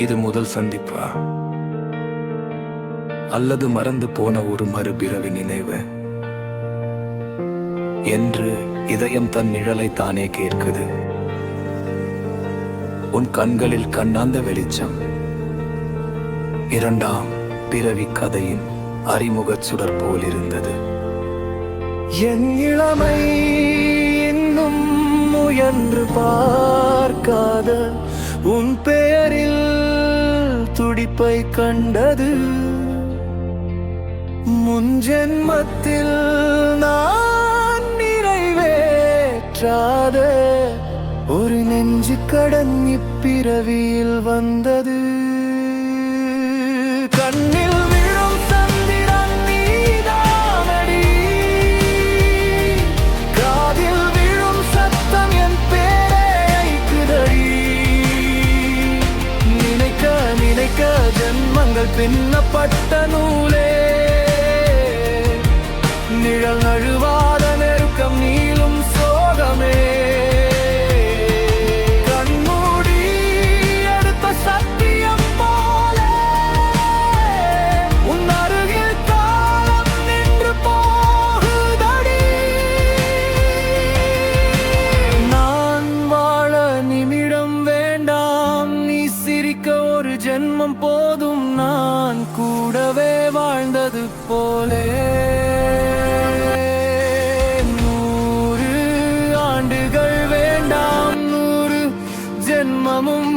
இது முதல் சந்திப்பா, அல்லது மறந்து போன ஒரு மறுபிறவி நினைவு என்று இதயம் தன் நிழலை தானே கேட்குது. உன் கண்களில் கண்ணாந்த வெளிச்சம் இரண்டாம் பிறவி கதையின் அறிமுகச் சுடர் போல் இருந்தது. என் இளமை இன்னும் முயன்று பார்க்காத உன் பெயரில் துடிப்பை கண்டது. முன் ஜென்மத்தில் நான் நிறைவேற்றாத ஒரு நெஞ்சு கடன் இப்பிறவியில் வந்தது. கண்ணில் விழும் சந்திரன் நீதானடி, காதில் விழும் சத்தம் என் பேரை ஐக்குதடி. நினைக்க நினைக்க ஜென்மங்கள் பின்னப்பட்ட நூலே, நிழல் நழுவாத நெருக்கம் நீளும் சோகமே. கண்மூடி எடுத்த சத்தியம் போல உன் அருகில் காலம் நின்று போகுதடி. நான் வாழ நிமிடம் வேண்டாம், நீ சிரிக்க ஒரு ஜென்மம் போதும். நான் கூடவே வாழ்ந்தது போலே ஜென்மமும்